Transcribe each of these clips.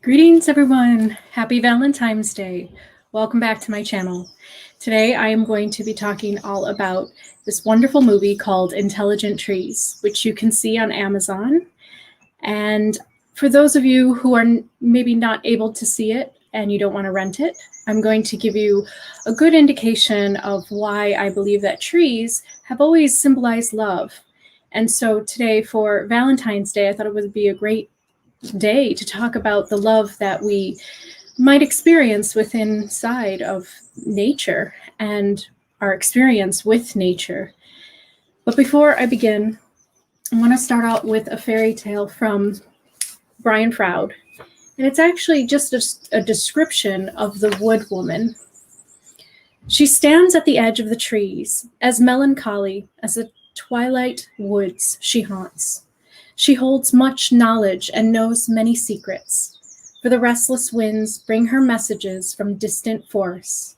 Greetings, everyone. Happy Valentine's Day. Welcome back to my channel. Today, I am going to be talking all about this wonderful movie called Intelligent Trees, which you can see on Amazon. And for those of you who are maybe not able to see it and you don't want to rent it, I'm going to give you a good indication of why I believe that trees have always symbolized love. And so today for Valentine's Day, I thought it would be a great day to talk about the love that we might experience within inside of nature and our experience with nature. But before I begin, I want to start out with a fairy tale from Brian Froud. And it's actually just a description of the wood woman. She stands at the edge of the trees, as melancholy as the twilight woods she haunts. She holds much knowledge and knows many secrets, for the restless winds bring her messages from distant forests.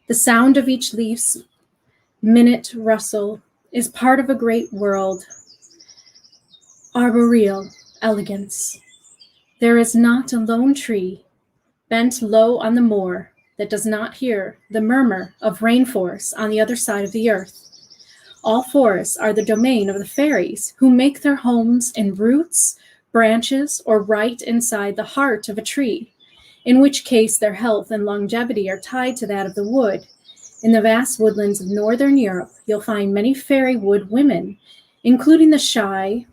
The sound of each leaf's minute rustle is part of a great world, arboreal elegance. There is not a lone tree, bent low on the moor, that does not hear the murmur of rainforests on the other side of the earth. All forests are the domain of the fairies, who make their homes in roots, branches, or right inside the heart of a tree, in which case their health and longevity are tied to that of the wood. In the vast woodlands of northern Europe, you'll find many fairy wood women, including the shy,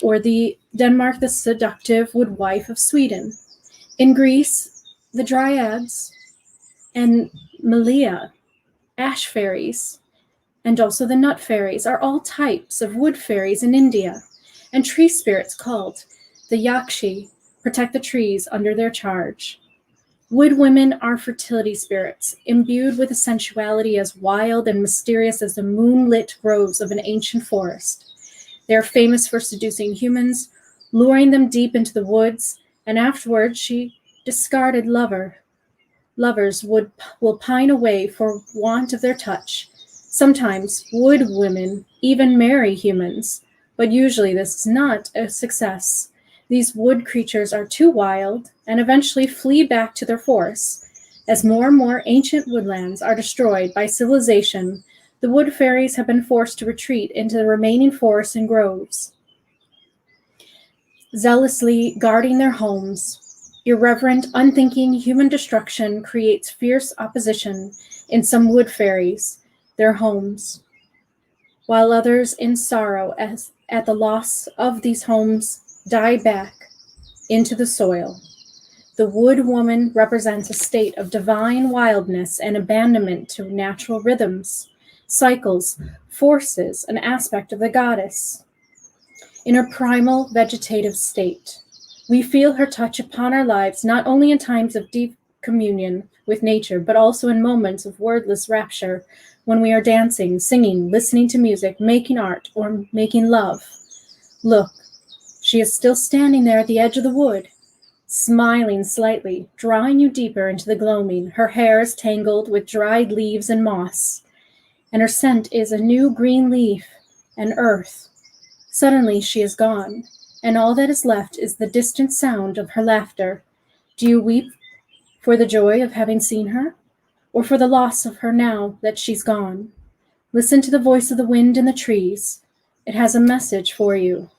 or the Denmark, the seductive wood wife of Sweden. In Greece, the dryads and Melia, ash fairies, and also the nut fairies are all types of wood fairies in India, and tree spirits called the Yakshi protect the trees under their charge. Wood women are fertility spirits, imbued with a sensuality as wild and mysterious as the moonlit groves of an ancient forest. They are famous for seducing humans, luring them deep into the woods, and afterwards she discarded lovers will pine away for want of their touch. Sometimes wood women even marry humans, but usually this is not a success. These wood creatures are too wild and eventually flee back to their forests. As more and more ancient woodlands are destroyed by civilization, the wood fairies have been forced to retreat into the remaining forests and groves, zealously guarding their homes. Irreverent, unthinking human destruction creates fierce opposition in some wood fairies, their homes, while others in sorrow at the loss of these homes die back into the soil. The wood woman represents a state of divine wildness and abandonment to natural rhythms, cycles, forces, an aspect of the goddess. In her primal vegetative state, we feel her touch upon our lives not only in times of deep communion with nature, but also in moments of wordless rapture, when we are dancing, singing, listening to music, making art, or making love. Look, she is still standing there at the edge of the wood, smiling slightly, drawing you deeper into the gloaming. Her hair is tangled with dried leaves and moss, and her scent is a new green leaf and earth. Suddenly she is gone, and all that is left is the distant sound of her laughter. Do you weep for the joy of having seen her, or for the loss of her now that she's gone? Listen to the voice of the wind in the trees. It has a message for you.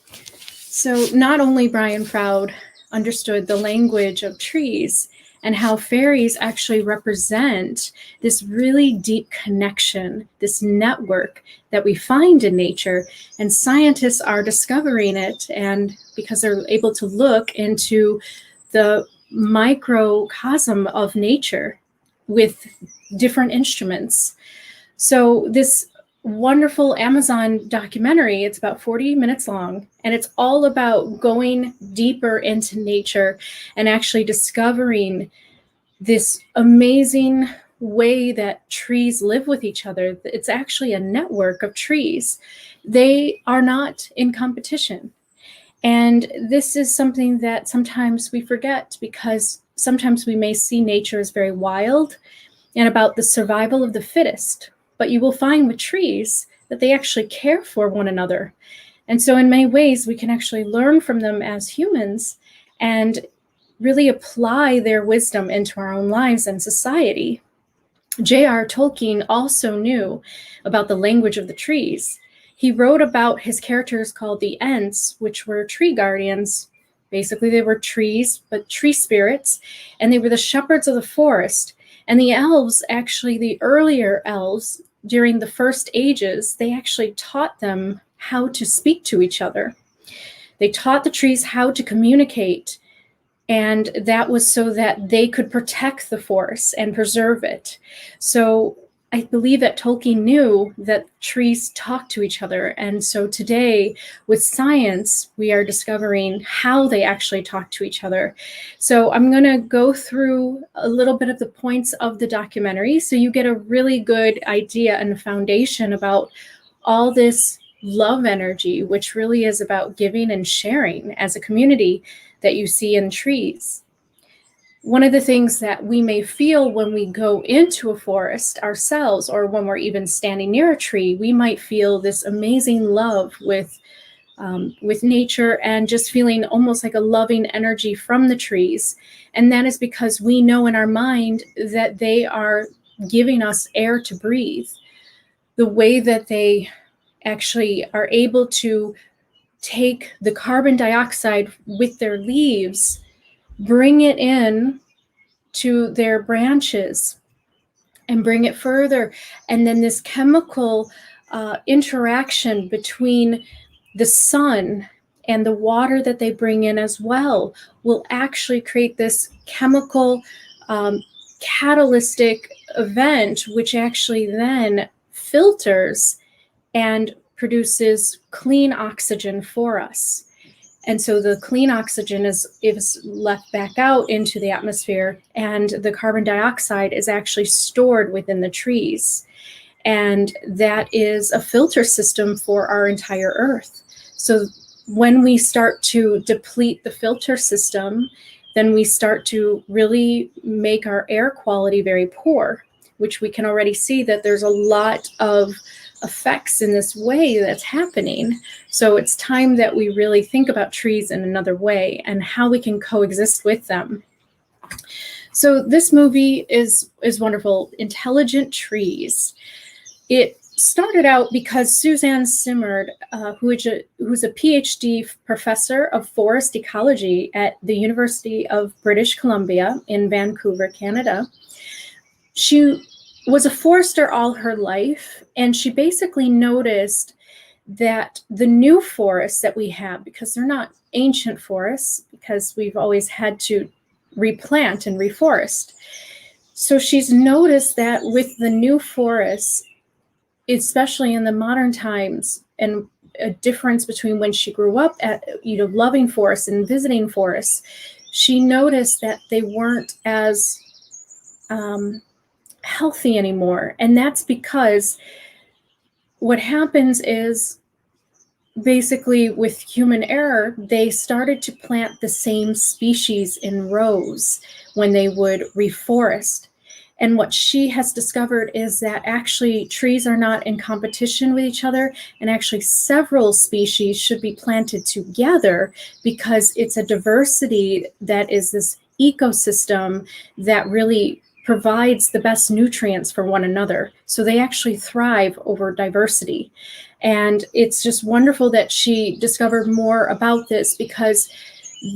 So not only Brian Froud understood the language of trees and how fairies actually represent this really deep connection, this network that we find in nature, and scientists are discovering it, and because they're able to look into the microcosm of nature with different instruments. So this wonderful Amazon documentary, it's about 40 minutes long, and it's all about going deeper into nature and actually discovering this amazing way that trees live with each other. It's actually a network of trees. They are not in competition. And this is something that sometimes we forget, because sometimes we may see nature as very wild and about the survival of the fittest. But you will find with trees that they actually care for one another. And so in many ways, we can actually learn from them as humans and really apply their wisdom into our own lives and society. J.R. Tolkien also knew about the language of the trees. He wrote about his characters called the Ents, which were tree guardians. Basically, they were trees, but tree spirits, and they were the shepherds of the forest. And the elves, actually, the earlier elves, during the first ages, they actually taught them how to speak to each other. They taught the trees how to communicate, and that was so that they could protect the forest and preserve it. So I believe that Tolkien knew that trees talk to each other. And so today, with science, we are discovering how they actually talk to each other. So I'm going to go through a little bit of the points of the documentary so you get a really good idea and a foundation about all this love energy, which really is about giving and sharing as a community that you see in trees. One of the things that we may feel when we go into a forest ourselves, or when we're even standing near a tree, we might feel this amazing love with nature and just feeling almost like a loving energy from the trees. And that is because we know in our mind that they are giving us air to breathe. The way that they actually are able to take the carbon dioxide with their leaves, bring it in to their branches and bring it further. And then this chemical interaction between the sun and the water that they bring in as well will actually create this chemical catalytic event, which actually then filters and produces clean oxygen for us. And so the clean oxygen is left back out into the atmosphere, and the carbon dioxide is actually stored within the trees. And that is a filter system for our entire Earth. So when we start to deplete the filter system, then we start to really make our air quality very poor, which we can already see that there's a lot of effects in this way that's happening. So it's time that we really think about trees in another way and how we can coexist with them. So this movie is wonderful. Intelligent Trees. It started out because Suzanne Simard, who's a Ph.D. professor of forest ecology at the University of British Columbia in Vancouver, Canada, she was a forester all her life, and she basically noticed that the new forests that we have, because they're not ancient forests, because we've always had to replant and reforest. So she's noticed that with the new forests, especially in the modern times, and a difference between when she grew up at, loving forests and visiting forests, she noticed that they weren't as healthy anymore. And that's because what happens is basically with human error, they started to plant the same species in rows when they would reforest. And what she has discovered is that actually trees are not in competition with each other, and actually several species should be planted together because it's a diversity that is this ecosystem that really provides the best nutrients for one another. So they actually thrive over diversity. And it's just wonderful that she discovered more about this, because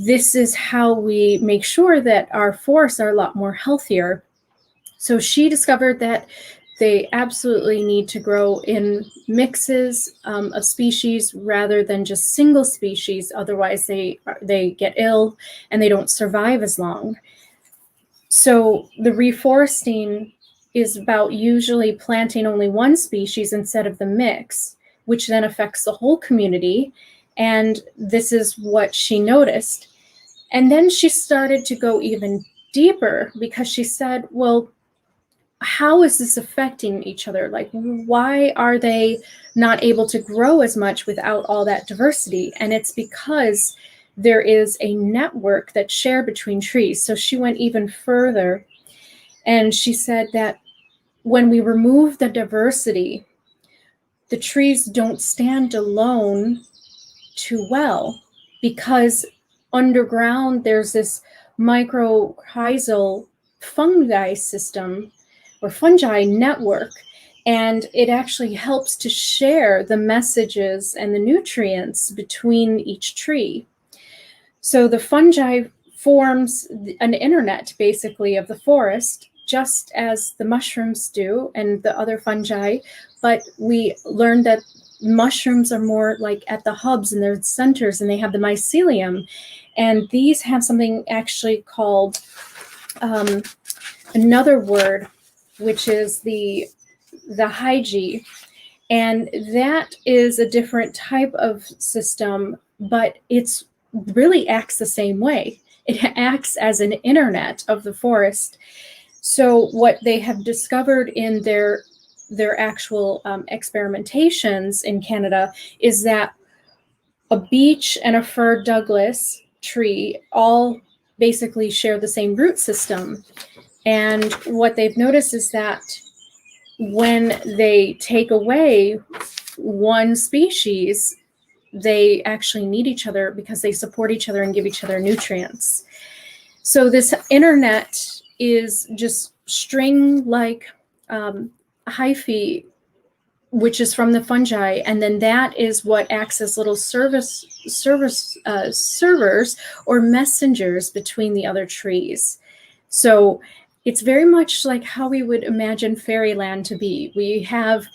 this is how we make sure that our forests are a lot more healthier. So she discovered that they absolutely need to grow in mixes of species rather than just single species. Otherwise, they get ill and they don't survive as long. So the reforesting is about usually planting only one species instead of the mix, which then affects the whole community. And this is what she noticed. And then she started to go even deeper, because she said, well, how is this affecting each other? Like, why are they not able to grow as much without all that diversity? And it's because there is a network that's shared between trees. So she went even further, and she said that when we remove the diversity, the trees don't stand alone too well, because underground there's this mycorrhizal fungi system or fungi network, and it actually helps to share the messages and the nutrients between each tree. So the fungi forms an internet, basically, of the forest, just as the mushrooms do and the other fungi. But we learned that mushrooms are more like at the hubs and their centers, and they have the mycelium. And these have something actually called another word, which is the hygae. And that is a different type of system, but it's really acts the same way. It acts as an internet of the forest. So what they have discovered in their actual experimentations in Canada is that a beech and a fir Douglas tree all basically share the same root system. And what they've noticed is that when they take away one species, they actually need each other because they support each other and give each other nutrients. So this internet is just string-like hyphae, which is from the fungi, and then that is what acts as little servers or messengers between the other trees. So it's very much like how we would imagine fairyland to be. We have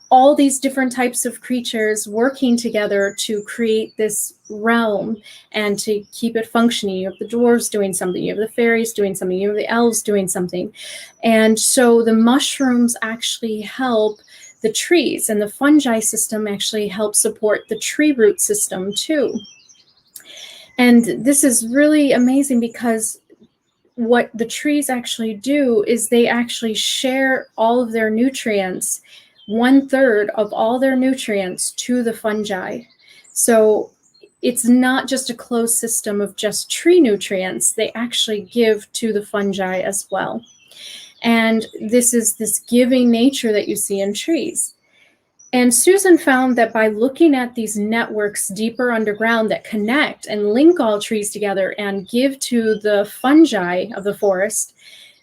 all these different types of creatures working together to create this realm and to keep it functioning. You have the dwarves doing something, you have the fairies doing something, you have the elves doing something. And so the mushrooms actually help the trees, and the fungi system actually helps support the tree root system too. And this is really amazing because what the trees actually do is they actually share all of their nutrients, 1/3 of all their nutrients, to the fungi. So it's not just a closed system of just tree nutrients, they actually give to the fungi as well. And this is this giving nature that you see in trees. And Susan found that by looking at these networks deeper underground that connect and link all trees together and give to the fungi of the forest,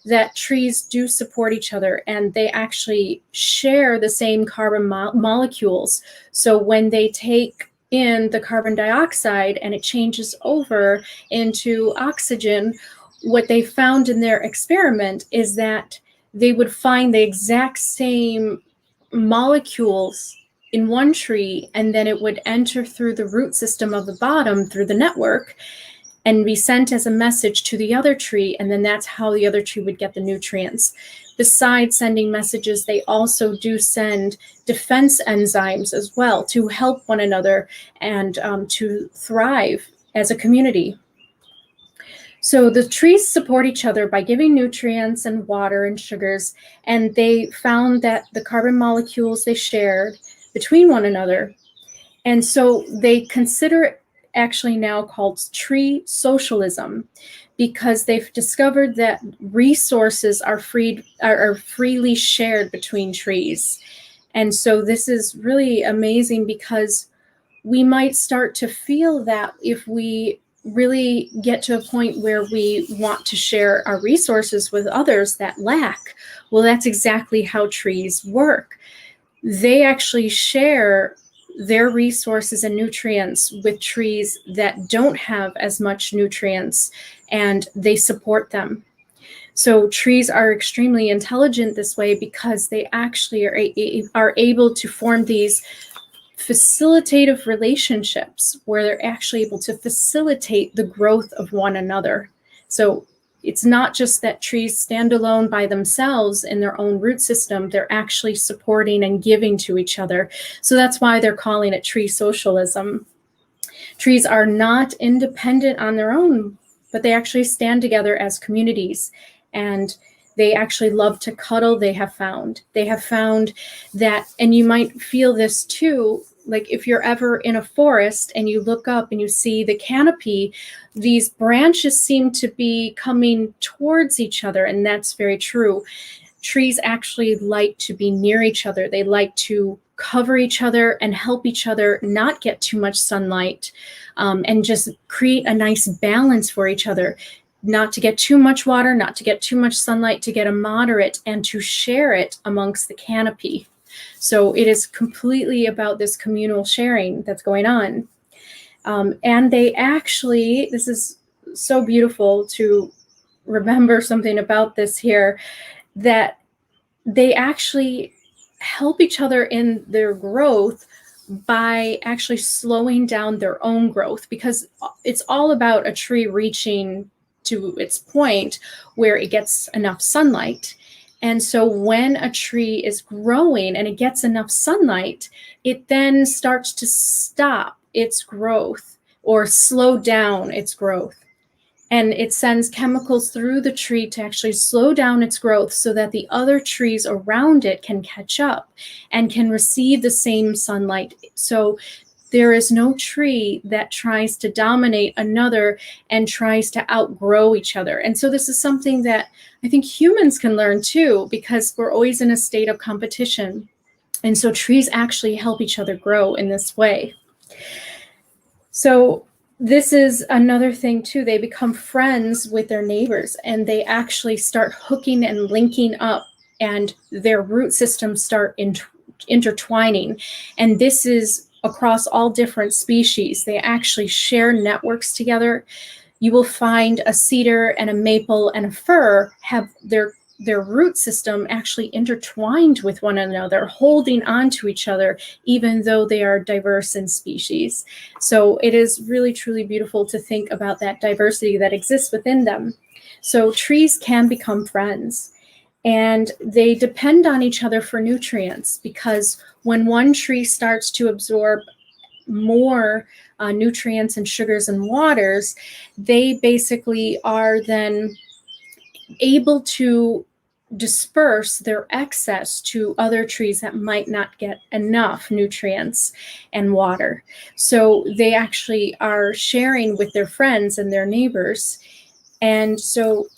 that trees do support each other and they actually share the same carbon molecules. So when they take in the carbon dioxide and it changes over into oxygen, what they found in their experiment is that they would find the exact same molecules in one tree, and then it would enter through the root system of the bottom through the network and be sent as a message to the other tree, and then that's how the other tree would get the nutrients. Besides sending messages, they also do send defense enzymes as well to help one another and to thrive as a community. So the trees support each other by giving nutrients and water and sugars, and they found that the carbon molecules they shared between one another. And so they consider it actually now called tree socialism, because they've discovered that resources are freely shared between trees. And so this is really amazing because we might start to feel that if we really get to a point where we want to share our resources with others that lack, well, that's exactly how trees work. They actually share their resources and nutrients with trees that don't have as much nutrients, and they support them. So trees are extremely intelligent this way because they actually are able to form these facilitative relationships where they're actually able to facilitate the growth of one another. So it's not just that trees stand alone by themselves in their own root system, they're actually supporting and giving to each other. So that's why they're calling it tree socialism. Trees are not independent on their own, but they actually stand together as communities, and they actually love to cuddle. They have found that, and you might feel this too, like if you're ever in a forest and you look up and you see the canopy, these branches seem to be coming towards each other, and that's very true. Trees actually like to be near each other. They like to cover each other and help each other not get too much sunlight, and just create a nice balance for each other. Not to get too much water, not to get too much sunlight, to get a moderate, and to share it amongst the canopy. So it is completely about this communal sharing that's going on. And they actually, this is so beautiful to remember something about this here, that they actually help each other in their growth by actually slowing down their own growth, because it's all about a tree reaching to its point where it gets enough sunlight. And so when a tree is growing and it gets enough sunlight, it then starts to stop its growth or slow down its growth. And it sends chemicals through the tree to actually slow down its growth so that the other trees around it can catch up and can receive the same sunlight. So there is no tree that tries to dominate another and tries to outgrow each other. And so this is something that I think humans can learn too, because we're always in a state of competition. And so trees actually help each other grow in this way. So this is another thing too. They become friends with their neighbors, and they actually start hooking and linking up, and their root systems start intertwining. And this is across all different species. They actually share networks together. You will find a cedar and a maple and a fir have their root system actually intertwined with one another, holding on to each other, even though they are diverse in species. So it is really, truly beautiful to think about that diversity that exists within them. So trees can become friends, and they depend on each other for nutrients, because when one tree starts to absorb more nutrients and sugars and waters, they basically are then able to disperse their excess to other trees that might not get enough nutrients and water. So they actually are sharing with their friends and their neighbors. And so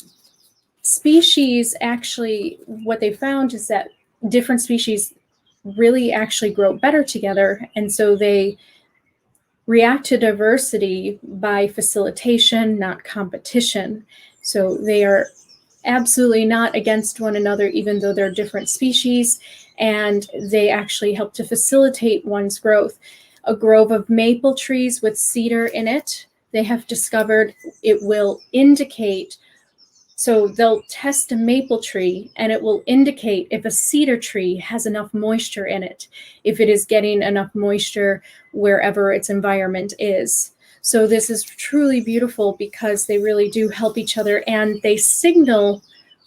species, actually, what they found is that different species really actually grow better together. And so they react to diversity by facilitation, not competition. So they are absolutely not against one another, even though they're different species, and they actually help to facilitate one's growth. A grove of maple trees with cedar in it, they have discovered it will indicate. So they'll test a maple tree and it will indicate if a cedar tree has enough moisture in it, if it is getting enough moisture wherever its environment is. So this is truly beautiful, because they really do help each other, and they signal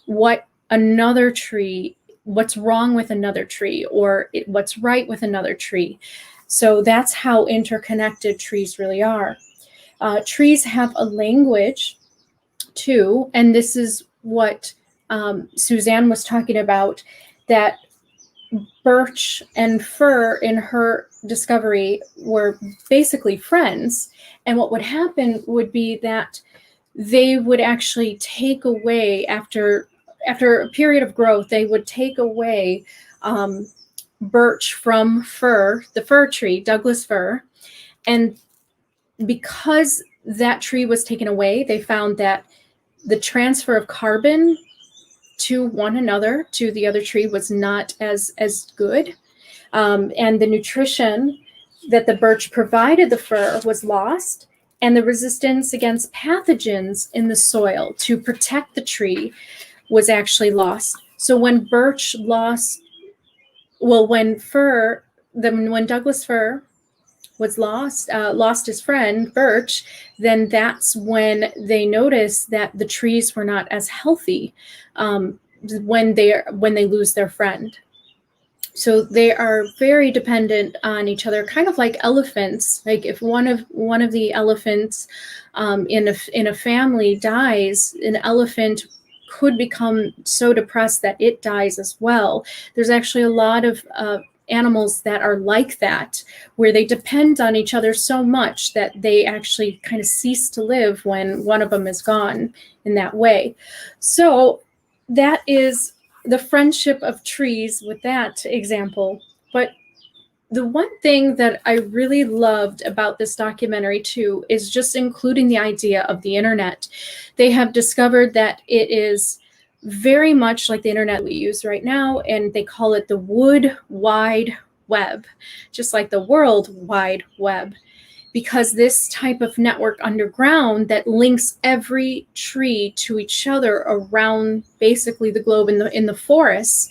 what another tree, what's wrong with another tree, or what's right with another tree. So that's how interconnected trees really are. Trees have a language too, and this is what Suzanne was talking about, that birch and fir in her discovery were basically friends. And what would happen would be that they would actually take away, after a period of growth, they would take away birch from fir, the fir tree, Douglas fir. And because that tree was taken away, they found that the transfer of carbon to one another, to the other tree, was not as good. And the nutrition that the birch provided the fir was lost, and the resistance against pathogens in the soil to protect the tree was actually lost. So when birch lost, well, when Douglas fir was lost his friend birch, then that's when they noticed that the trees were not as healthy when they lose their friend. So they are very dependent on each other, kind of like elephants. Like if one of the elephants in a family dies, an elephant could become so depressed that it dies as well. There's actually a lot of animals that are like that, where they depend on each other so much that they actually kind of cease to live when one of them is gone in that way. So that is the friendship of trees with that example. But the one thing that I really loved about this documentary too is just including the idea of the internet. They have discovered that it is very much like the internet we use right now, and they call it the Wood Wide Web, just like the World Wide Web, because this type of network underground that links every tree to each other around basically the globe in the forests,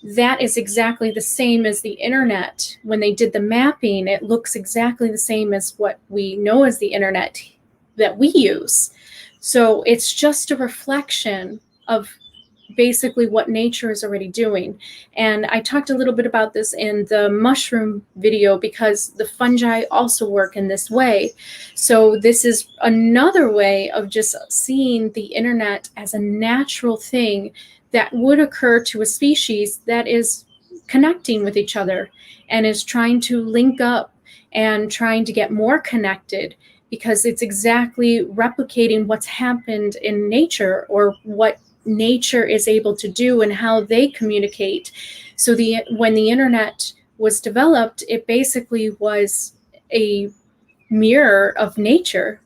that is exactly the same as the internet. When they did the mapping, it looks exactly the same as what we know as the internet that we use. So it's just a reflection of basically what nature is already doing. And I talked a little bit about this in the mushroom video because the fungi also work in this way. So this is another way of just seeing the internet as a natural thing that would occur to a species that is connecting with each other and is trying to link up and trying to get more connected, because it's exactly replicating what's happened in nature, or what nature is able to do and how they communicate. So when the internet was developed, it basically was a mirror of nature.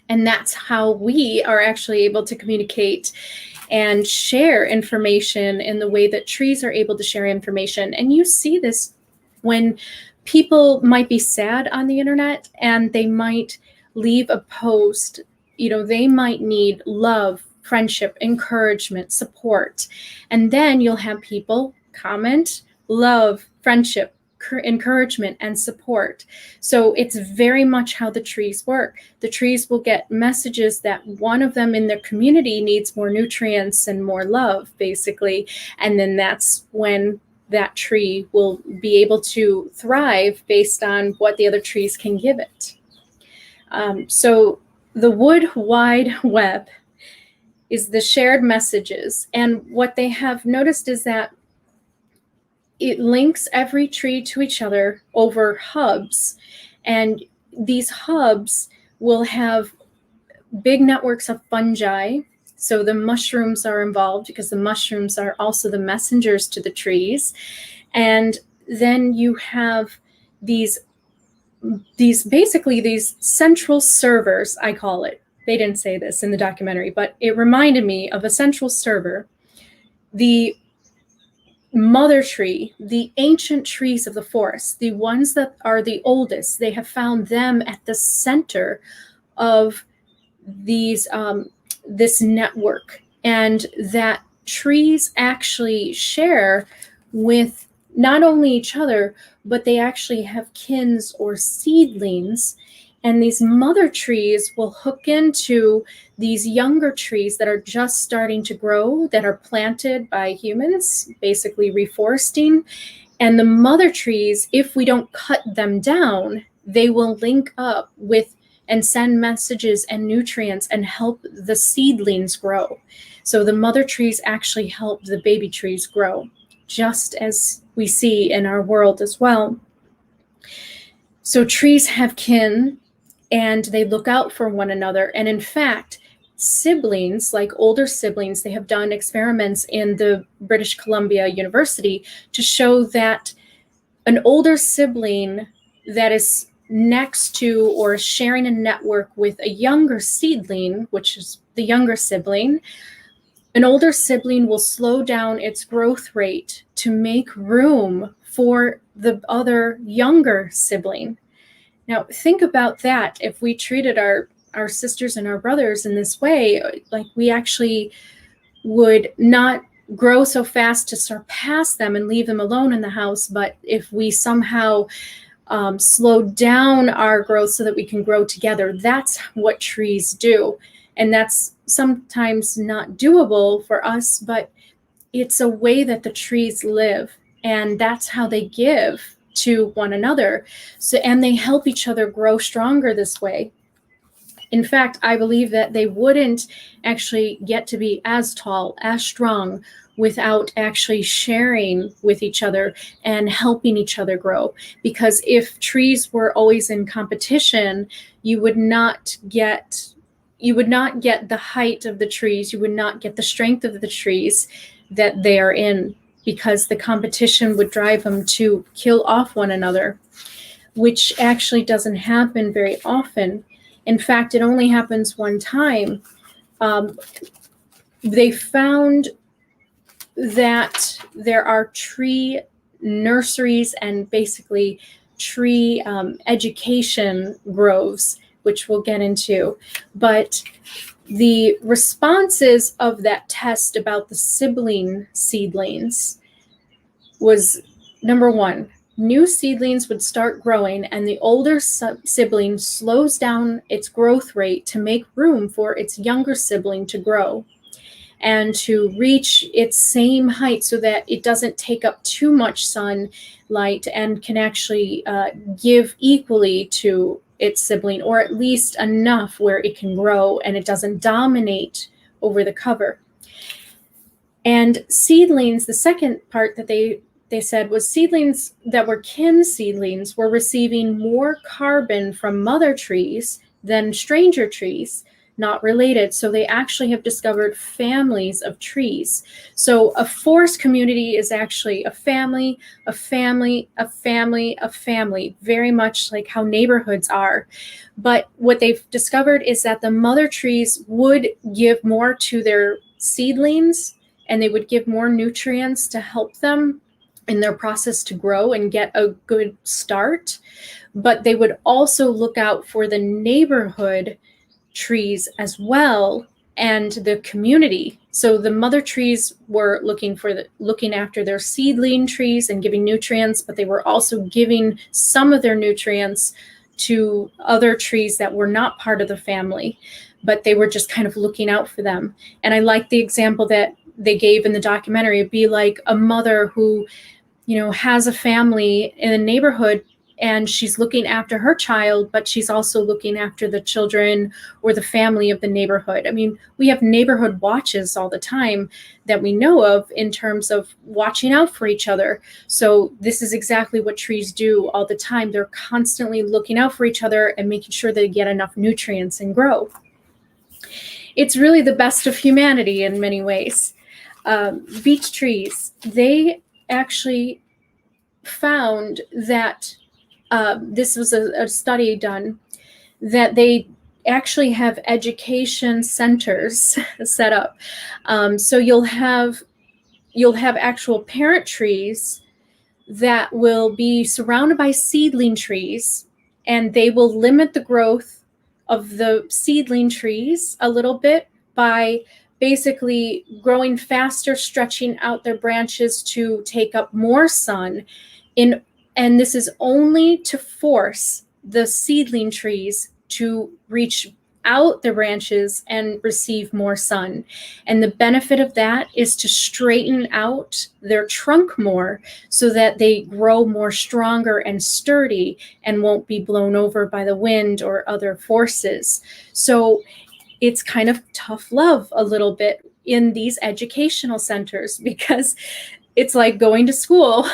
And that's how we are actually able to communicate and share information in the way that trees are able to share information. And you see this when people might be sad on the internet and they might leave a post, they might need love, friendship, encouragement, support. And then you'll have people comment, love, friendship, encouragement, and support. So it's very much how the trees work. The trees will get messages that one of them in their community needs more nutrients and more love, basically. And then that's when that tree will be able to thrive based on what the other trees can give it. So the Wood Wide Web is the shared messages. And what they have noticed is that it links every tree to each other over hubs. And these hubs will have big networks of fungi. So the mushrooms are involved because the mushrooms are also the messengers to the trees. And then you have these basically these central servers, I call it. They didn't say this in the documentary, but it reminded me of a central server. The mother tree, the ancient trees of the forest, the ones that are the oldest, they have found them at the center of these this network, and that trees actually share with not only each other, but they actually have kins or seedlings. And these mother trees will hook into these younger trees that are just starting to grow, that are planted by humans, basically reforesting. And the mother trees, if we don't cut them down, they will link up with and send messages and nutrients and help the seedlings grow. So the mother trees actually help the baby trees grow, just as we see in our world as well. So trees have kin, and they look out for one another. And in fact, siblings, like older siblings, they have done experiments in the British Columbia University to show that an older sibling that is next to or sharing a network with a younger seedling, which is the younger sibling, an older sibling will slow down its growth rate to make room for the other younger sibling. Now, think about that. If we treated our sisters and our brothers in this way, like we actually would not grow so fast to surpass them and leave them alone in the house. But if we somehow slow down our growth so that we can grow together, that's what trees do. And that's sometimes not doable for us, but it's a way that the trees live. And that's how they give to one another. So, and they help each other grow stronger this way. In fact, I believe that they wouldn't actually get to be as tall, as strong, without actually sharing with each other and helping each other grow. Because if trees were always in competition, you would not get the height of the trees, you would not get the strength of the trees that they are in because the competition would drive them to kill off one another, which actually doesn't happen very often. In fact, it only happens one time. They found that there are tree nurseries and basically tree education groves, which we'll get into. But the responses of that test about the sibling seedlings was, number one, new seedlings would start growing and the older sibling slows down its growth rate to make room for its younger sibling to grow and to reach its same height so that it doesn't take up too much sunlight and can actually give equally to its sibling, or at least enough where it can grow and it doesn't dominate over the cover. And seedlings, the second part that they said was seedlings that were kin seedlings were receiving more carbon from mother trees than stranger trees, not related. So they actually have discovered families of trees. So a forest community is actually a family, a family, a family, a family, very much like how neighborhoods are. But what they've discovered is that the mother trees would give more to their seedlings and they would give more nutrients to help them in their process to grow and get a good start. But they would also look out for the neighborhood trees as well and the community. So the mother trees were looking after their seedling trees and giving nutrients, but they were also giving some of their nutrients to other trees that were not part of the family, but they were just kind of looking out for them. And I like the example that they gave in the documentary. It'd be like a mother who, has a family in a neighborhood and she's looking after her child, but she's also looking after the children or the family of the neighborhood. I mean, we have neighborhood watches all the time that we know of in terms of watching out for each other. So this is exactly what trees do all the time. They're constantly looking out for each other and making sure they get enough nutrients and grow. It's really the best of humanity in many ways. Beech trees, they actually found that this was a study done, that they actually have education centers set up. So you'll have actual parent trees that will be surrounded by seedling trees, and they will limit the growth of the seedling trees a little bit by basically growing faster, stretching out their branches to take up more sun. And this is only to force the seedling trees to reach out their branches and receive more sun. And the benefit of that is to straighten out their trunk more so that they grow more stronger and sturdy and won't be blown over by the wind or other forces. So it's kind of tough love a little bit in these educational centers, because it's like going to school.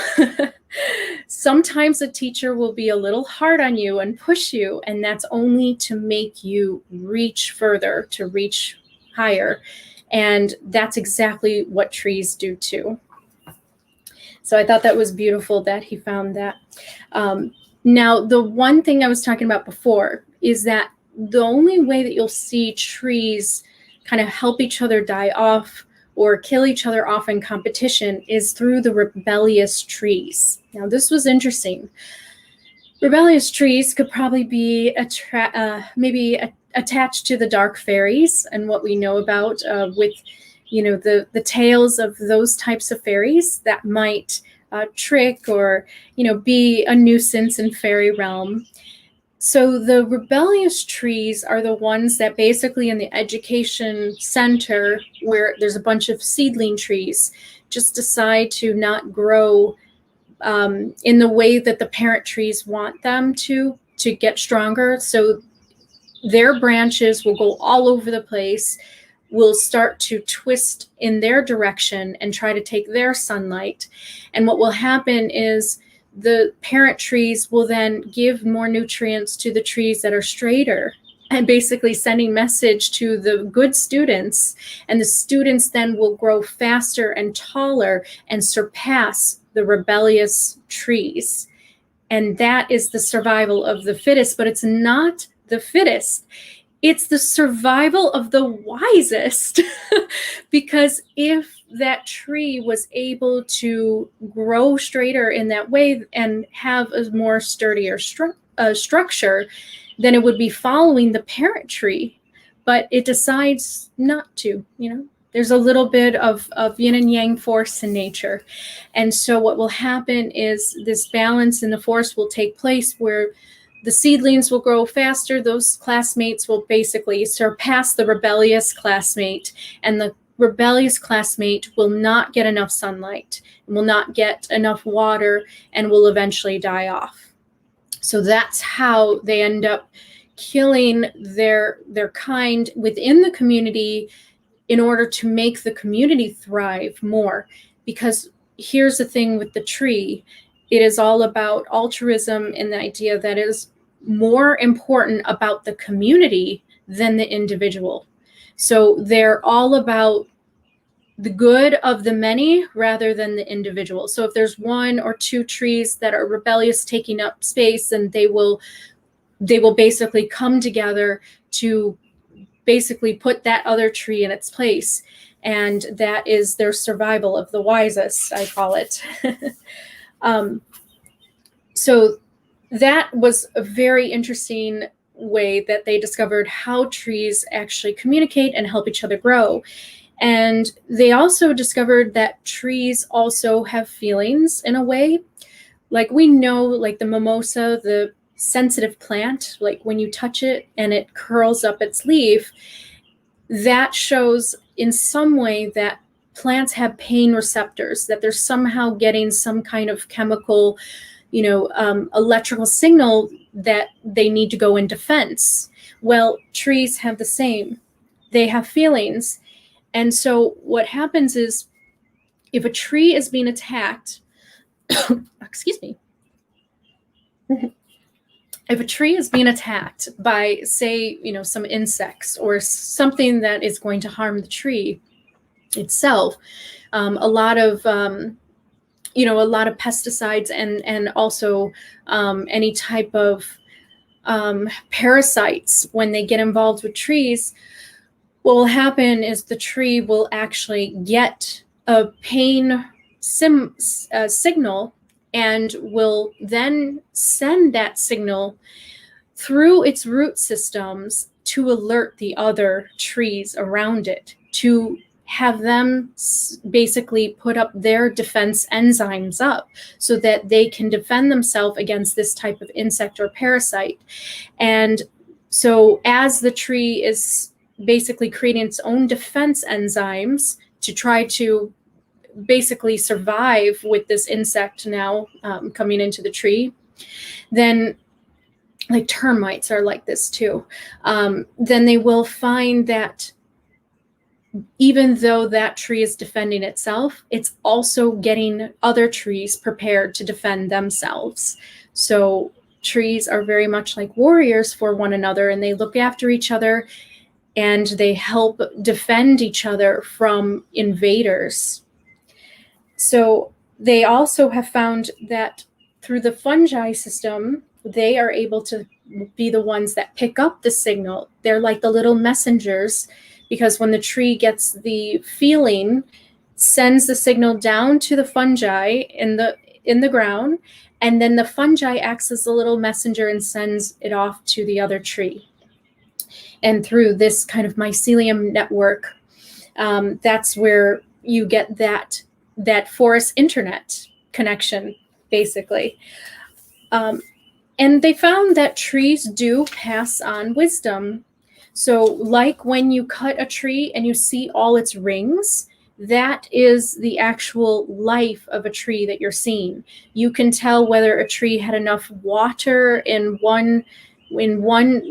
Sometimes a teacher will be a little hard on you and push you, and that's only to make you reach further, to reach higher. And that's exactly what trees do too. So I thought that was beautiful that he found that. Now, the one thing I was talking about before is that the only way that you'll see trees kind of help each other die off or kill each other off in competition is through the rebellious trees. Now, this was interesting. Rebellious trees could probably be maybe attached to the dark fairies and what we know about with, the tales of those types of fairies that might trick or, be a nuisance in fairy realm. So the rebellious trees are the ones that basically in the education center, where there's a bunch of seedling trees, just decide to not grow in the way that the parent trees want them to get stronger. So their branches will go all over the place, will start to twist in their direction and try to take their sunlight. And what will happen is the parent trees will then give more nutrients to the trees that are straighter and basically sending message to the good students, and the students then will grow faster and taller and surpass the rebellious trees. And that is the survival of the fittest, but it's not the fittest. It's the survival of the wisest. Because if that tree was able to grow straighter in that way and have a more sturdier structure, then it would be following the parent tree. But it decides not to, There's a little bit of yin and yang force in nature. And so what will happen is this balance in the force will take place where the seedlings will grow faster. Those classmates will basically surpass the rebellious classmate, and the rebellious classmate will not get enough sunlight, will not get enough water, and will eventually die off. So that's how they end up killing their kind within the community in order to make the community thrive more. Because here's the thing with the tree, it is all about altruism and the idea that it is more important about the community than the individual. So they're all about the good of the many rather than the individual. So if there's one or two trees that are rebellious taking up space, and they will basically come together to basically put that other tree in its place. And that is their survival of the wisest, I call it. So that was a very interesting way that they discovered how trees actually communicate and help each other grow. And they also discovered that trees also have feelings in a way. Like we know, like the mimosa, the sensitive plant, like when you touch it and it curls up its leaf, that shows in some way that plants have pain receptors, that they're somehow getting some kind of chemical, electrical signal that they need to go in defense. Well, trees have the same. They have feelings. And so what happens is if a tree is being attacked, excuse me, if a tree is being attacked by, say, some insects or something that is going to harm the tree itself, a lot of pesticides and also any type of parasites, when they get involved with trees, what will happen is the tree will actually get a pain signal, and will then send that signal through its root systems to alert the other trees around it, to have them basically put up their defense enzymes up so that they can defend themselves against this type of insect or parasite. And so as the tree is basically creating its own defense enzymes to try to basically survive with this insect now coming into the tree, then like termites are like this too, then they will find that even though that tree is defending itself, it's also getting other trees prepared to defend themselves. So trees are very much like warriors for one another, and they look after each other, and they help defend each other from invaders. So they also have found that through the fungi system, they are able to be the ones that pick up the signal. They're like the little messengers, because when the tree gets the feeling, sends the signal down to the fungi in the ground, and then the fungi acts as a little messenger and sends it off to the other tree. And through this kind of mycelium network, that's where you get that forest internet connection, basically. And they found that trees do pass on wisdom. So like when you cut a tree and you see all its rings, that is the actual life of a tree that you're seeing. You can tell whether a tree had enough water in one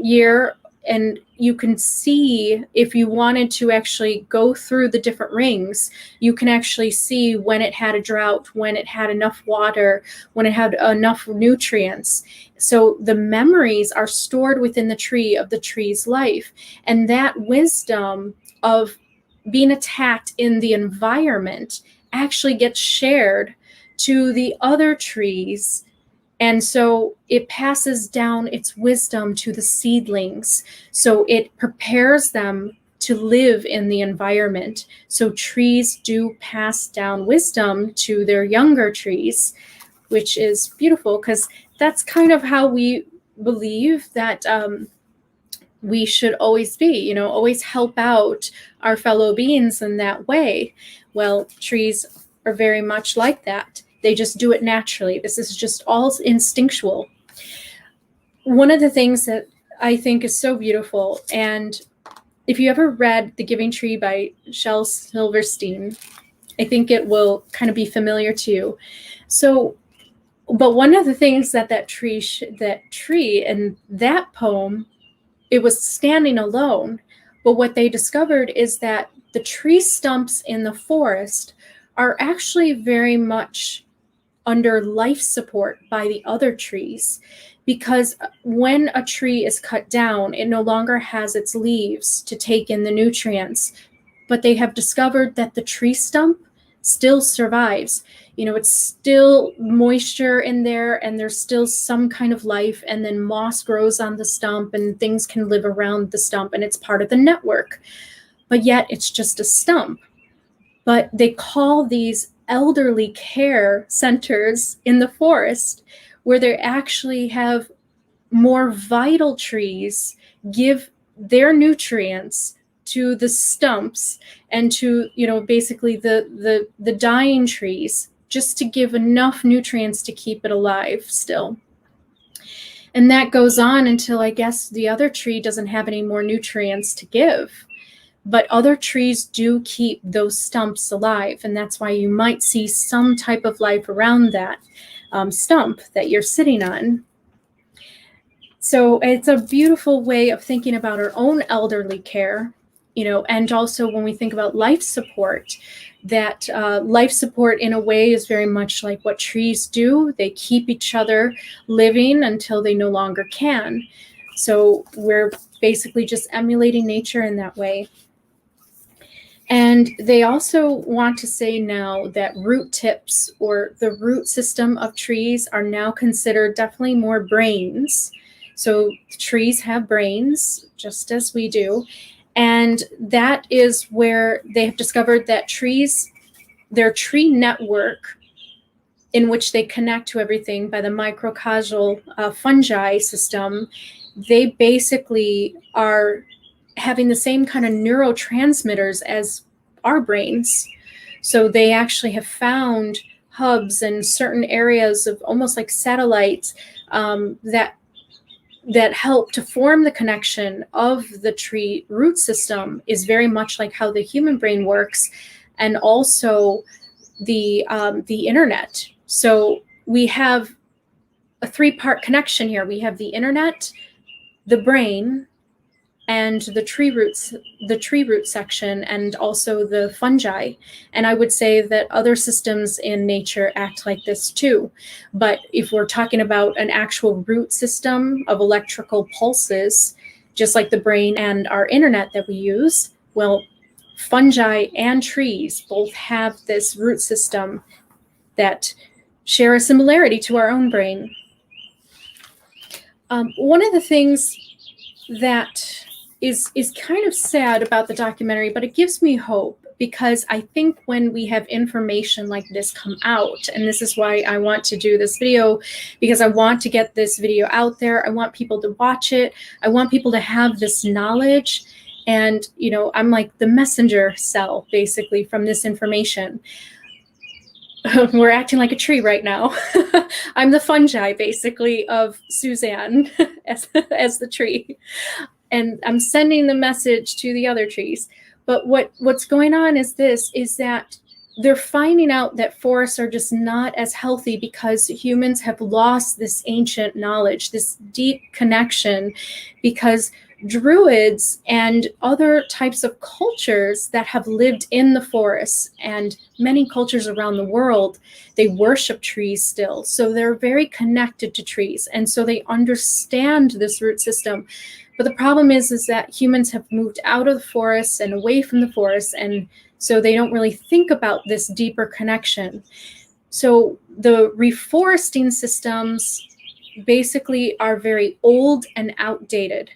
year And you can see, if you wanted to actually go through the different rings, you can actually see when it had a drought, when it had enough water, when it had enough nutrients. So the memories are stored within the tree of the tree's life. And that wisdom of being attacked in the environment actually gets shared to the other trees. And so it passes down its wisdom to the seedlings. So it prepares them to live in the environment. So trees do pass down wisdom to their younger trees, which is beautiful, because that's kind of how we believe that we should always be, always help out our fellow beings in that way. Well, trees are very much like that. They just do it naturally. This is just all instinctual. One of the things that I think is so beautiful, and if you ever read The Giving Tree by Shel Silverstein, I think it will kind of be familiar to you. So, but one of the things that tree in that poem, it was standing alone. But what they discovered is that the tree stumps in the forest are actually very much under life support by the other trees, because when a tree is cut down, it no longer has its leaves to take in the nutrients. But they have discovered that the tree stump still survives. It's still moisture in there, and there's still some kind of life, and then moss grows on the stump and things can live around the stump, and it's part of the network. But yet it's just a stump. But they call these elderly care centers in the forest, where they actually have more vital trees give their nutrients to the stumps and to, basically the dying trees, just to give enough nutrients to keep it alive still. And that goes on until, I guess, the other tree doesn't have any more nutrients to give. But other trees do keep those stumps alive, and that's why you might see some type of life around that stump that you're sitting on. So it's a beautiful way of thinking about our own elderly care, and also when we think about life support, that life support in a way is very much like what trees do. They keep each other living until they no longer can. So we're basically just emulating nature in that way. And they also want to say now that root tips, or the root system of trees, are now considered definitely more brains. So trees have brains, just as we do. And that is where they have discovered that trees, their tree network, in which they connect to everything by the microcausal fungi system, they basically are having the same kind of neurotransmitters as our brains. So they actually have found hubs in certain areas of almost like satellites that help to form the connection of the tree root system, is very much like how the human brain works, and also the internet. So we have a three-part connection here. We have the internet, the brain, and the tree root section, and also the fungi. And I would say that other systems in nature act like this too. But if we're talking about an actual root system of electrical pulses, just like the brain and our internet that we use, well, fungi and trees both have this root system that share a similarity to our own brain. One of the things that is kind of sad about the documentary, but it gives me hope, because I think when we have information like this come out, and this is why I want to do this video, because I want to get this video out there. I want people to watch it. I want people to have this knowledge. And, I'm like the messenger cell, basically, from this information. We're acting like a tree right now. I'm the fungi, basically, of Suzanne as the tree. And I'm sending the message to the other trees. But what's going on is that they're finding out that forests are just not as healthy because humans have lost this ancient knowledge, this deep connection, because druids and other types of cultures that have lived in the forests, and many cultures around the world, they worship trees still. So they're very connected to trees. And so they understand this root system. But the problem is that humans have moved out of the forests and away from the forests. And so they don't really think about this deeper connection. So the reforesting systems basically are very old and outdated.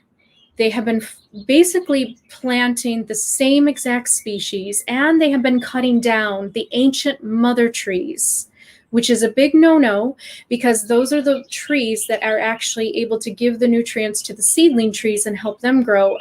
They have been basically planting the same exact species, and they have been cutting down the ancient mother trees, which is a big no-no, because those are the trees that are actually able to give the nutrients to the seedling trees and help them grow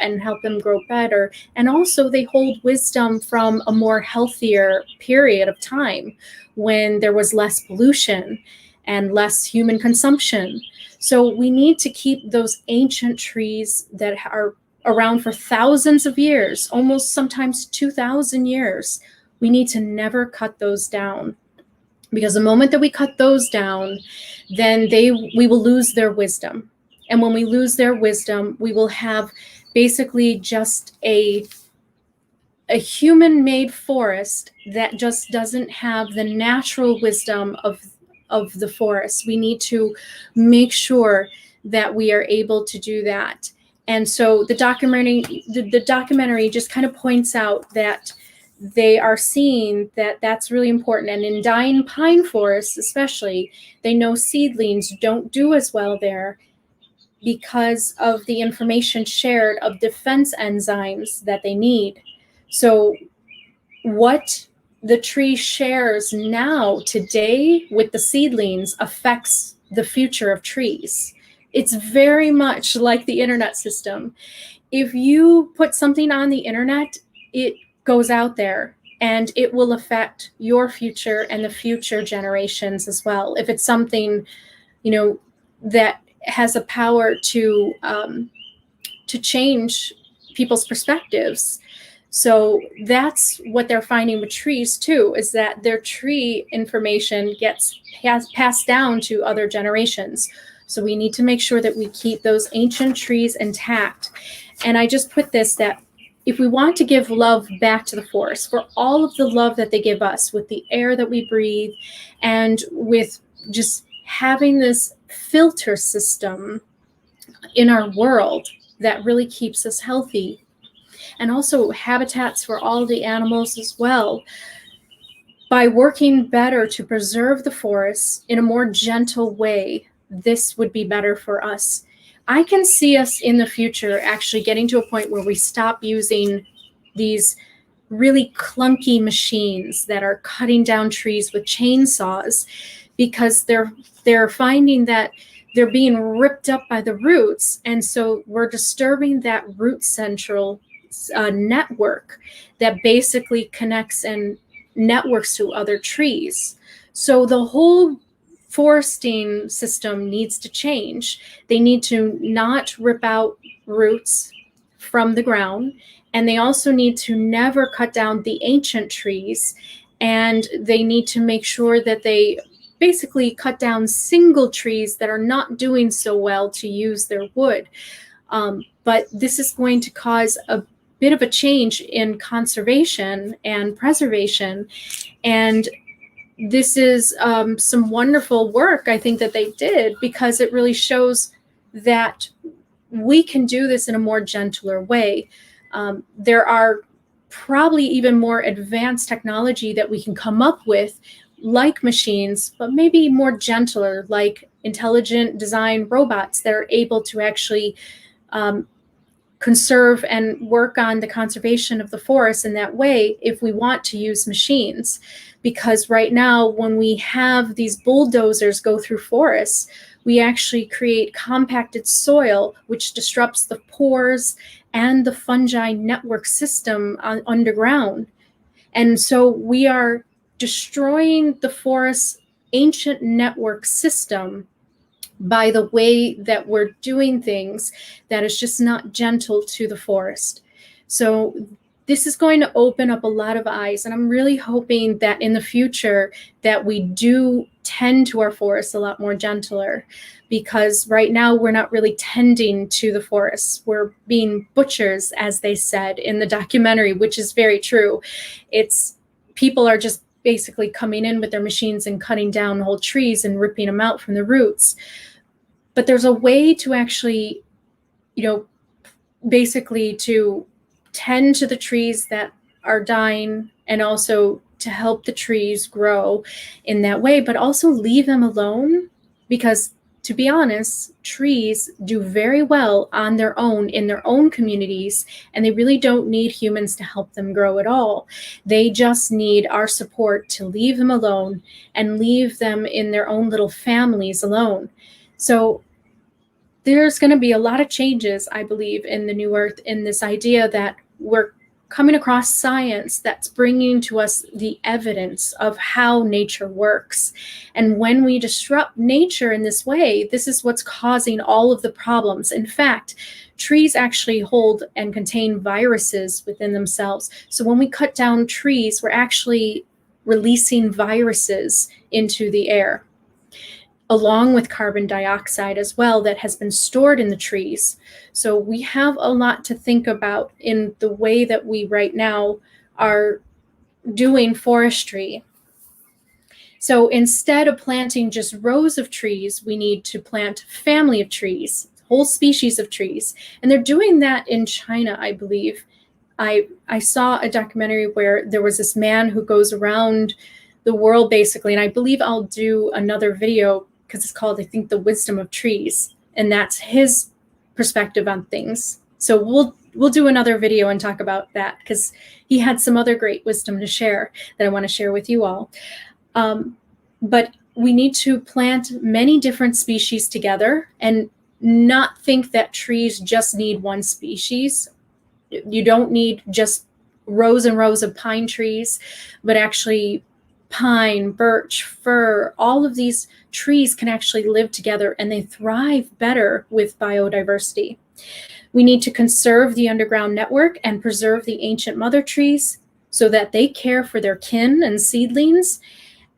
better. And also they hold wisdom from a more healthier period of time when there was less pollution and less human consumption. So we need to keep those ancient trees that are around for thousands of years, almost sometimes 2,000 years. We need to never cut those down, because the moment that we cut those down, then we will lose their wisdom. And when we lose their wisdom, we will have basically just a human-made forest that just doesn't have the natural wisdom of the forest. We need to make sure that we are able to do that. And so the documentary just kind of points out that they are seeing that that's really important. And in dying pine forests especially, they know seedlings don't do as well there because of the information shared of defense enzymes that they need. So what the tree shares now today with the seedlings affects the future of trees. It's very much like the internet system. If you put something on the internet, it goes out there and it will affect your future and the future generations as well. If it's something, that has a power to change people's perspectives. So that's what they're finding with trees too, is that their tree information gets passed down to other generations. So we need to make sure that we keep those ancient trees intact. And I just put this, that if we want to give love back to the forest for all of the love that they give us with the air that we breathe, and with just having this filter system in our world that really keeps us healthy, and also habitats for all the animals as well, by working better to preserve the forests in a more gentle way, this would be better for us. I can see us in the future actually getting to a point where we stop using these really clunky machines that are cutting down trees with chainsaws, because they're finding that they're being ripped up by the roots. And so we're disturbing that root central network that basically connects and networks to other trees. So the whole foresting system needs to change. They need to not rip out roots from the ground, and they also need to never cut down the ancient trees, and they need to make sure that they basically cut down single trees that are not doing so well to use their wood. But this is going to cause a bit of a change in conservation and preservation. And this is some wonderful work, I think, that they did, because it really shows that we can do this in a more gentler way. There are probably even more advanced technology that we can come up with, like machines, but maybe more gentler, like intelligent design robots that are able to actually conserve and work on the conservation of the forest in that way, if we want to use machines. Because right now, when we have these bulldozers go through forests, we actually create compacted soil, which disrupts the pores and the fungi network system underground. And so we are destroying the forest's ancient network system by the way that we're doing things that is just not gentle to the forest. So this is going to open up a lot of eyes. And I'm really hoping that in the future that we do tend to our forests a lot more gentler, because right now we're not really tending to the forests. We're being butchers, as they said in the documentary, which is very true. It's people are just basically coming in with their machines and cutting down whole trees and ripping them out from the roots. But there's a way to actually, basically to tend to the trees that are dying, and also to help the trees grow in that way, but also leave them alone, because to be honest, trees do very well on their own in their own communities, and they really don't need humans to help them grow at all. They just need our support to leave them alone and leave them in their own little families alone. So there's going to be a lot of changes, I believe, in the new earth, in this idea that we're coming across science that's bringing to us the evidence of how nature works. And when we disrupt nature in this way, this is what's causing all of the problems. In fact, trees actually hold and contain viruses within themselves. So when we cut down trees, we're actually releasing viruses into the air, along with carbon dioxide as well, that has been stored in the trees. So we have a lot to think about in the way that we right now are doing forestry. So instead of planting just rows of trees, we need to plant a family of trees, whole species of trees. And they're doing that in China, I believe. I saw a documentary where there was this man who goes around the world basically, and I believe I'll do another video because it's called, I think, The Wisdom of Trees, and that's his perspective on things. So we'll do another video and talk about that, because he had some other great wisdom to share that I want to share with you all. But we need to plant many different species together and not think that trees just need one species. You don't need just rows and rows of pine trees, but actually pine, birch, fir, all of these trees can actually live together, and they thrive better with biodiversity. We need to conserve the underground network and preserve the ancient mother trees so that they care for their kin and seedlings.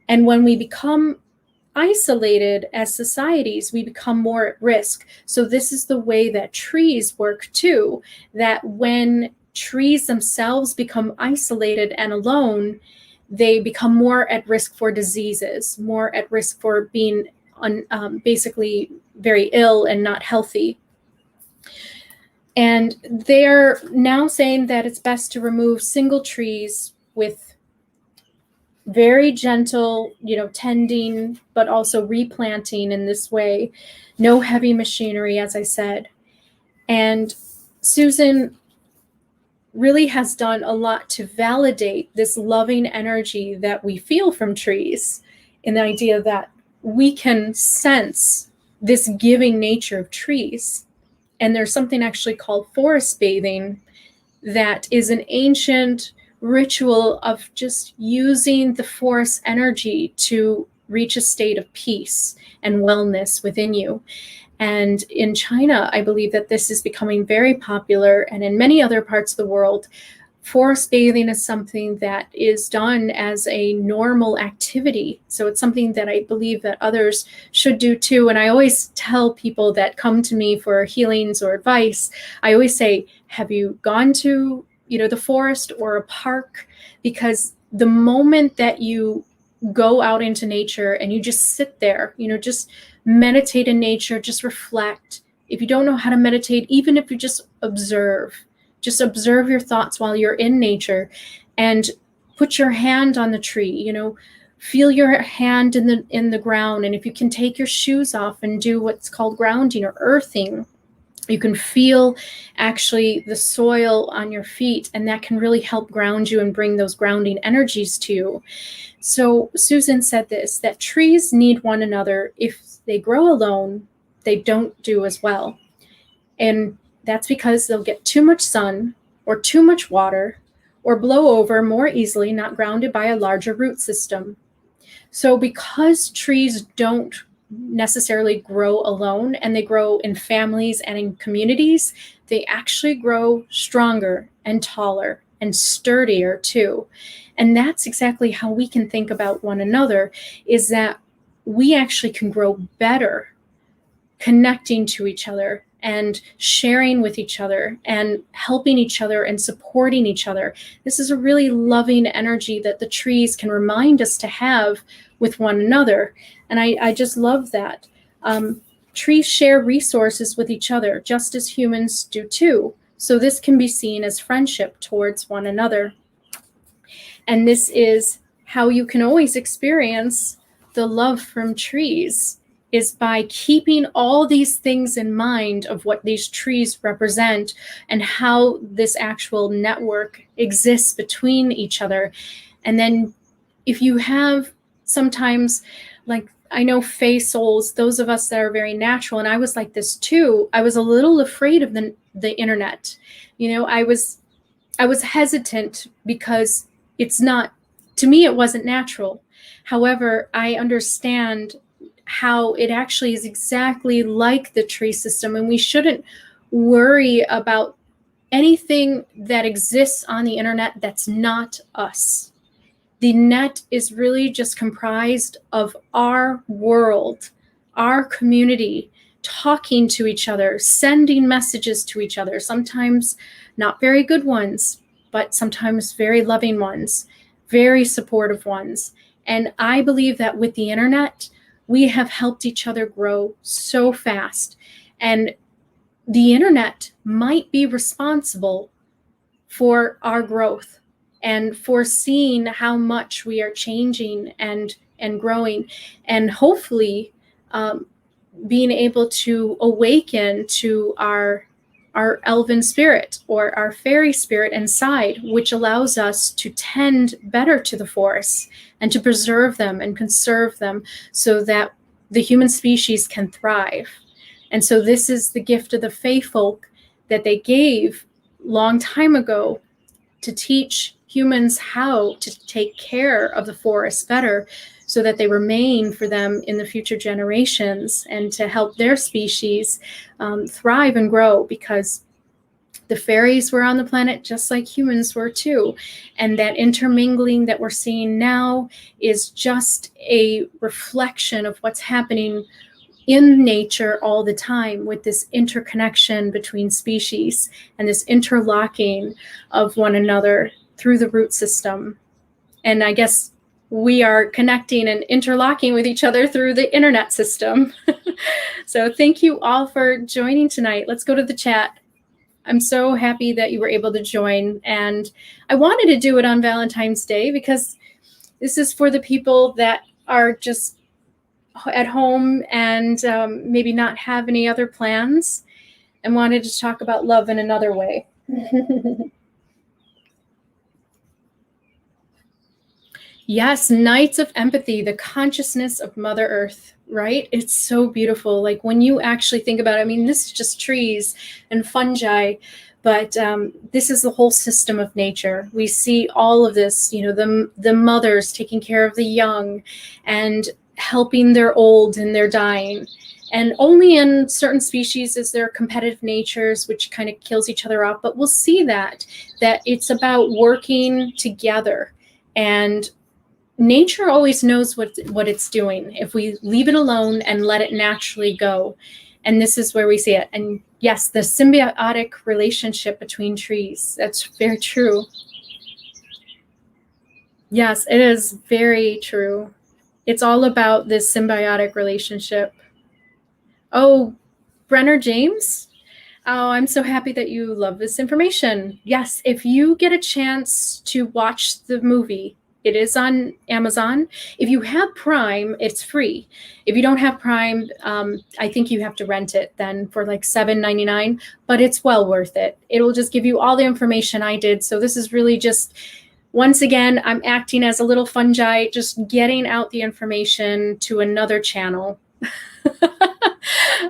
And when we become isolated as societies, we become more at risk. So this is the way that trees work too, that when trees themselves become isolated and alone, they become more at risk for diseases, more at risk for being basically very ill and not healthy. And they're now saying that it's best to remove single trees with very gentle, tending, but also replanting in this way. No heavy machinery, as I said. And Susan really has done a lot to validate this loving energy that we feel from trees, in the idea that we can sense this giving nature of trees. And there's something actually called forest bathing that is an ancient ritual of just using the forest energy to reach a state of peace and wellness within you. And in China, I believe that this is becoming very popular. And in many other parts of the world, forest bathing is something that is done as a normal activity. So it's something that I believe that others should do too. And I always tell people that come to me for healings or advice, I always say, have you gone to, the forest or a park? Because the moment that you go out into nature and you just sit there, just meditate in nature, just reflect. If you don't know how to meditate, even if you just observe your thoughts while you're in nature, and put your hand on the tree, feel your hand in the ground. And if you can take your shoes off and do what's called grounding or earthing, you can feel actually the soil on your feet, and that can really help ground you and bring those grounding energies to you. So Susan said this, that trees need one another. If they grow alone, they don't do as well. And that's because they'll get too much sun or too much water, or blow over more easily, not grounded by a larger root system. So because trees don't necessarily grow alone, and they grow in families and in communities, they actually grow stronger and taller and sturdier too. And that's exactly how we can think about one another, is that we actually can grow better connecting to each other and sharing with each other and helping each other and supporting each other. This is a really loving energy that the trees can remind us to have with one another. And I just love that. Trees share resources with each other, just as humans do too. So this can be seen as friendship towards one another. And this is how you can always experience the love from trees, is by keeping all these things in mind of what these trees represent and how this actual network exists between each other. And then if you have sometimes, like, I know fae souls, those of us that are very natural, and I was like this too, I was a little afraid of the internet. You know, I was hesitant because it's not, to me, it wasn't natural. However, I understand how it actually is exactly like the tree system, and we shouldn't worry about anything that exists on the internet that's not us. The net is really just comprised of our world, our community, talking to each other, sending messages to each other, sometimes not very good ones, but sometimes very loving ones, very supportive ones. And I believe that with the internet, we have helped each other grow so fast. And the internet might be responsible for our growth and for seeing how much we are changing and growing, and hopefully being able to awaken to our elven spirit or our fairy spirit inside, which allows us to tend better to the forests and to preserve them and conserve them so that the human species can thrive. And so this is the gift of the fae folk that they gave long time ago, to teach humans how to take care of the forests better so that they remain for them in the future generations, and to help their species thrive and grow, because the fairies were on the planet just like humans were too. And that intermingling that we're seeing now is just a reflection of what's happening in nature all the time, with this interconnection between species and this interlocking of one another through the root system. And I guess we are connecting and interlocking with each other through the internet system. So thank you all for joining tonight. Let's go to the chat. I'm so happy that you were able to join. And I wanted to do it on Valentine's Day because this is for the people that are just at home and maybe not have any other plans, and wanted to talk about love in another way. Yes, Nights of Empathy, the consciousness of Mother Earth, right? It's so beautiful. Like when you actually think about it, I mean, this is just trees and fungi, but this is the whole system of nature. We see all of this, you know, the mothers taking care of the young and helping their old and their dying. And only in certain species is there competitive natures, which kind of kills each other off. But we'll see that it's about working together, and nature always knows what it's doing if we leave it alone and let it naturally go. And this is where we see it. And yes, the symbiotic relationship between trees, that's very true. Yes, it is very true. It's all about this symbiotic relationship. Oh, Brenner James? Oh, I'm so happy that you love this information. Yes, if you get a chance to watch the movie, it is on Amazon. If you have Prime, it's free. If you don't have Prime, I think you have to rent it then for like $7.99, but it's well worth it. It'll just give you all the information I did. So this is really just, once again, I'm acting as a little fungi, just getting out the information to another channel.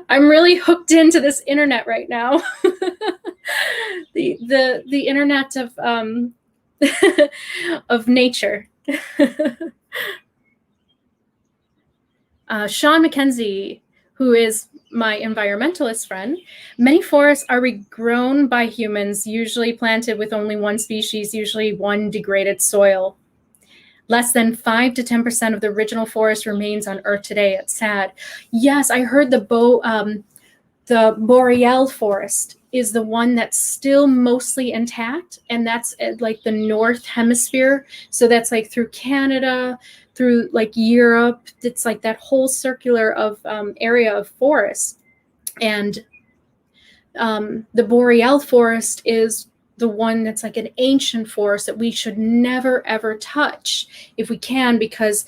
I'm really hooked into this internet right now. the internet of of nature. Sean McKenzie, who is my environmentalist friend, many forests are regrown by humans, usually planted with only one species, usually one degraded soil. Less than 5 to 10% of the original forest remains on Earth today. It's sad. Yes, I heard the boreal forest is the one that's still mostly intact, and that's like the North Hemisphere. So that's like through Canada, through like Europe. It's like that whole circular of area of forest. And the boreal forest is the one that's like an ancient forest that we should never ever touch if we can, because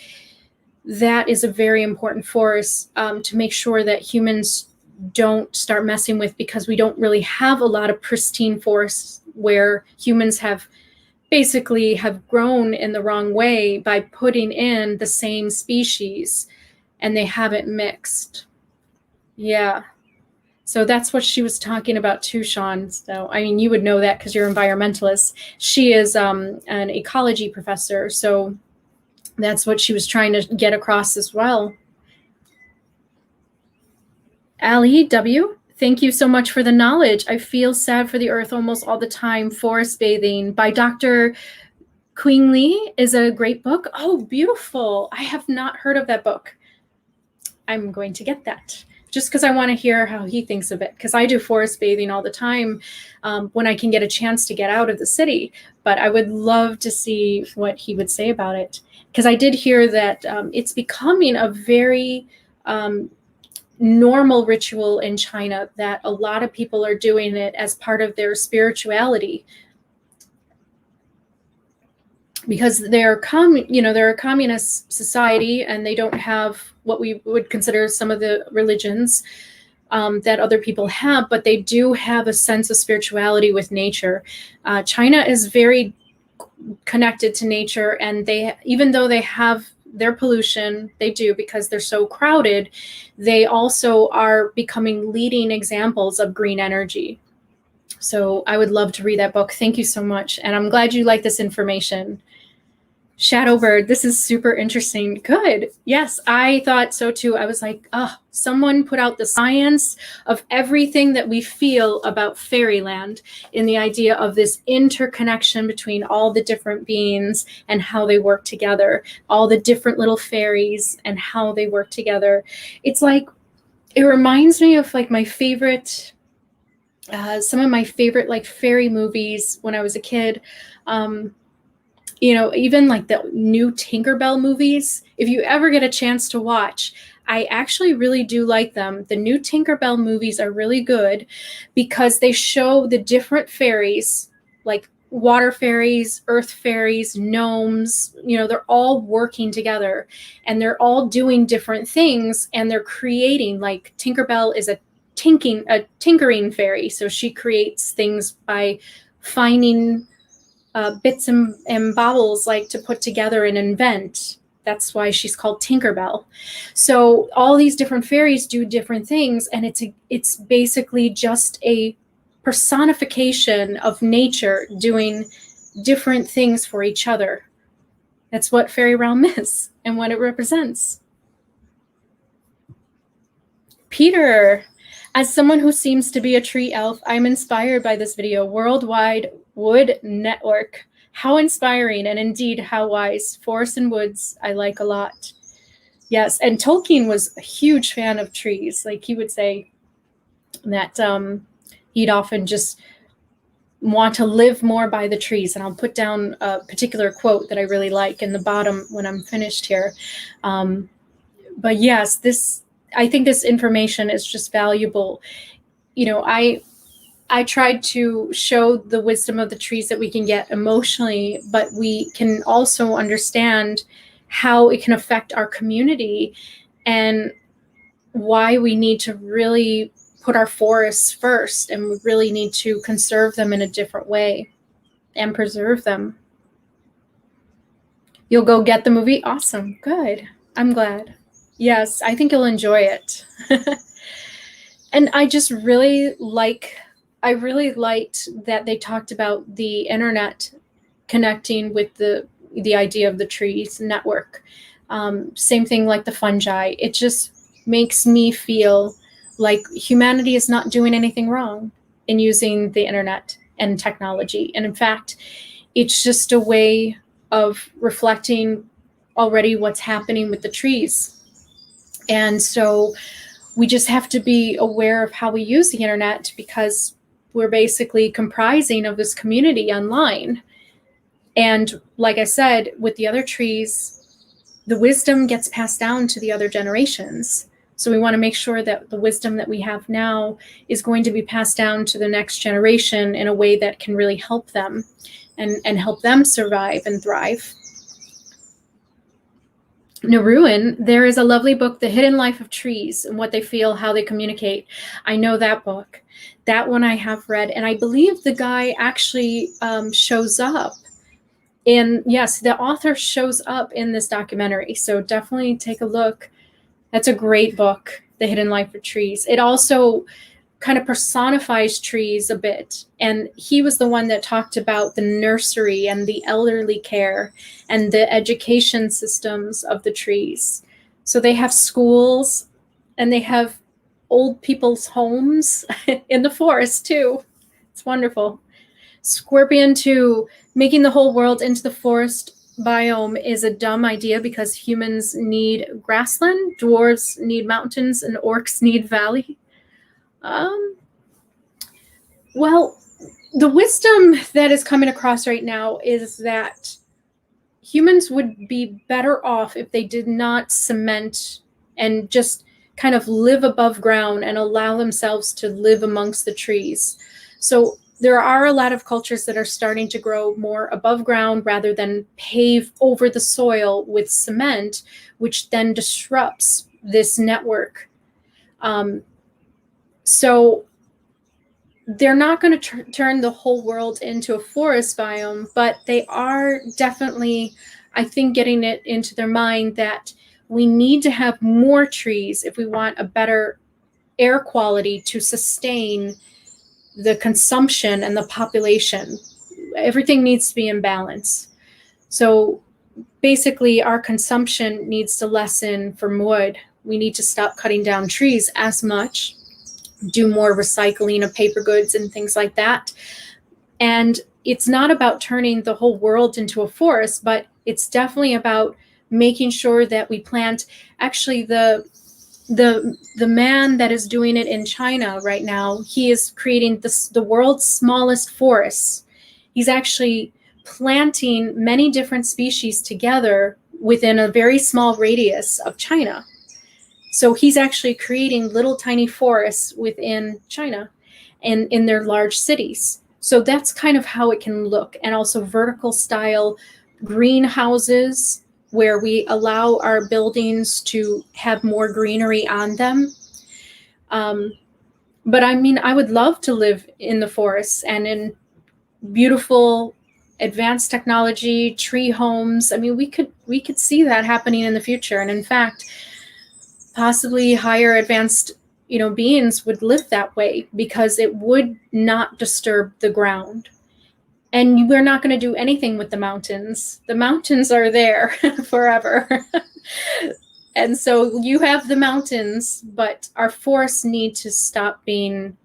that is a very important forest to make sure that humans don't start messing with, because we don't really have a lot of pristine forests where humans have basically have grown in the wrong way by putting in the same species and they haven't mixed. Yeah. So that's what she was talking about too, Sean. So, I mean, you would know that because you're an environmentalist. She is an ecology professor. So that's what she was trying to get across as well. Ali W., thank you so much for the knowledge. I feel sad for the earth almost all the time. Forest Bathing by Dr. Queen Lee is a great book. Oh, beautiful. I have not heard of that book. I'm going to get that just because I want to hear how he thinks of it, because I do forest bathing all the time when I can get a chance to get out of the city. But I would love to see what he would say about it, because I did hear that it's becoming a very normal ritual in China, that a lot of people are doing it as part of their spirituality, because they're a communist society and they don't have what we would consider some of the religions that other people have, but they do have a sense of spirituality with nature. China is very connected to nature, and even though they have their pollution, they do, because they're so crowded, they also are becoming leading examples of green energy. So I would love to read that book. Thank you so much. And I'm glad you like this information. Shadowbird, this is super interesting. Good. Yes, I thought so too. I was like, oh, someone put out the science of everything that we feel about fairyland in the idea of this interconnection between all the different beings and how they work together, all the different little fairies and how they work together. It's like, it reminds me of like my favorite, some of my favorite like fairy movies when I was a kid. Even like the new Tinkerbell movies, if you ever get a chance to watch, I actually really do like them. The new Tinkerbell movies are really good because they show the different fairies, like water fairies, earth fairies, gnomes, they're all working together and they're all doing different things, and they're creating, like Tinkerbell is a tinkering fairy. So she creates things by finding bits and baubles like to put together and invent. That's why she's called Tinkerbell. So all these different fairies do different things, and it's basically just a personification of nature doing different things for each other. That's what fairy realm is and what it represents. Peter, as someone who seems to be a tree elf, I'm inspired by this video. Worldwide Wood Network. How inspiring, and indeed how wise. Forests and woods I like a lot. Yes, and Tolkien was a huge fan of trees. Like, he would say that he'd often just want to live more by the trees. And I'll put down a particular quote that I really like in the bottom when I'm finished here. But yes, I think this information is just valuable. I tried to show the wisdom of the trees that we can get emotionally, but we can also understand how it can affect our community and why we need to really put our forests first, and we really need to conserve them in a different way and preserve them. You'll go get the movie? Awesome. Good. I'm glad. Yes, I think you'll enjoy it. And I just really liked that they talked about the internet connecting with the idea of the trees network. Same thing like the fungi. It just makes me feel Like, humanity is not doing anything wrong in using the internet and technology. And in fact, it's just a way of reflecting already what's happening with the trees. And so we just have to be aware of how we use the internet, because we're basically comprising of this community online. And like I said, with the other trees, the wisdom gets passed down to the other generations. So we want to make sure that the wisdom that we have now is going to be passed down to the next generation in a way that can really help them and help them survive and thrive. Naruan, there is a lovely book, The Hidden Life of Trees and What They Feel, How They Communicate. I know that book. That one I have read. And I believe the guy actually shows up. And yes, the author shows up in this documentary. So definitely take a look. That's a great book, The Hidden Life of Trees. It also kind of personifies trees a bit. And he was the one that talked about the nursery and the elderly care and the education systems of the trees. So they have schools and they have old people's homes in the forest too. It's wonderful. Scorpion 2, making the whole world into the forest biome is a dumb idea because humans need grassland, dwarves need mountains, and orcs need valley. Well, the wisdom that is coming across right now is that humans would be better off if they did not cement and just kind of live above ground and allow themselves to live amongst the trees. So there are a lot of cultures that are starting to grow more above ground rather than pave over the soil with cement, which then disrupts this network. So they're not going to turn the whole world into a forest biome, but they are definitely, I think, getting it into their mind that we need to have more trees if we want a better air quality to sustain the consumption and the population. Everything needs to be in balance. So basically, our consumption needs to lessen from wood. We need to stop cutting down trees as much, do more recycling of paper goods and things like that. And it's not about turning the whole world into a forest, but it's definitely about making sure that we plant. Actually, the man that is doing it in China right now, he is creating the world's smallest forests. He's actually planting many different species together within a very small radius of China. So he's actually creating little tiny forests within China and in their large cities. So that's kind of how it can look. And also vertical style greenhouses where we allow our buildings to have more greenery on them. But I mean, I would love to live in the forests and in beautiful advanced technology, tree homes. I mean, we could see that happening in the future. And in fact, possibly higher advanced, beings would live that way because it would not disturb the ground. And we're not going to do anything with the mountains. The mountains are there forever. And so you have the mountains, but our forests need to stop being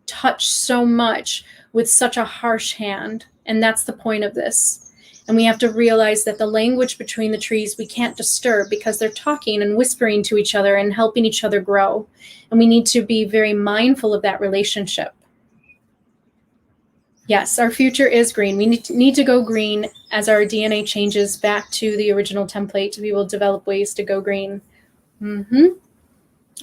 touched so much with such a harsh hand. And that's the point of this. And we have to realize that the language between the trees we can't disturb because they're talking and whispering to each other and helping each other grow. And we need to be very mindful of that relationship. Yes, our future is green. We need to go green as our DNA changes back to the original template. We will develop ways to go green.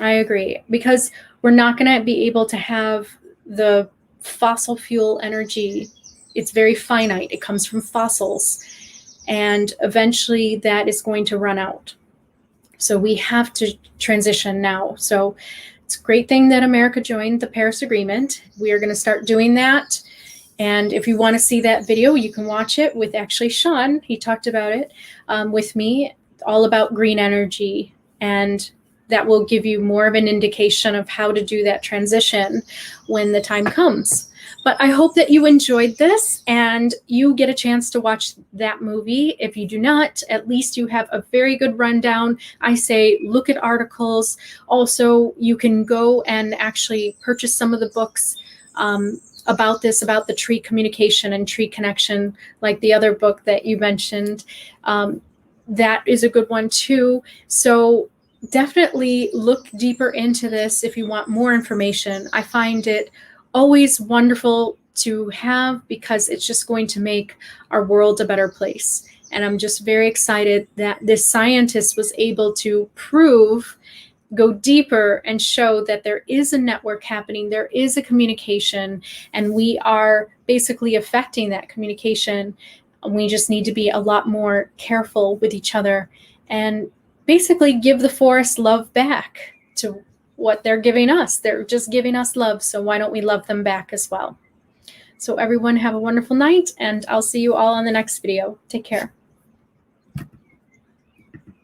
I agree. Because we're not going to be able to have the fossil fuel energy. It's very finite. It comes from fossils. And eventually that is going to run out. So we have to transition now. So it's a great thing that America joined the Paris Agreement. We are going to start doing that. And if you want to see that video, you can watch it with actually Sean. He talked about it with me, all about green energy and that will give you more of an indication of how to do that transition when the time comes. But I hope that you enjoyed this and you get a chance to watch that movie. If you do not, at least you have a very good rundown. I say look at articles. Also, you can go and actually purchase some of the books about this, about the tree communication and tree connection, like the other book that you mentioned. That is a good one too. So definitely look deeper into this if you want more information. I find it always wonderful to have because it's just going to make our world a better place. And I'm just very excited that this scientist was able to go deeper and show that there is a network happening, there is a communication, and we are basically affecting that communication. We just need to be a lot more careful with each other and basically give the forest love back to what they're giving us. They're just giving us love, so why don't we love them back as well? So everyone have a wonderful night, and I'll see you all on the next video. Take care.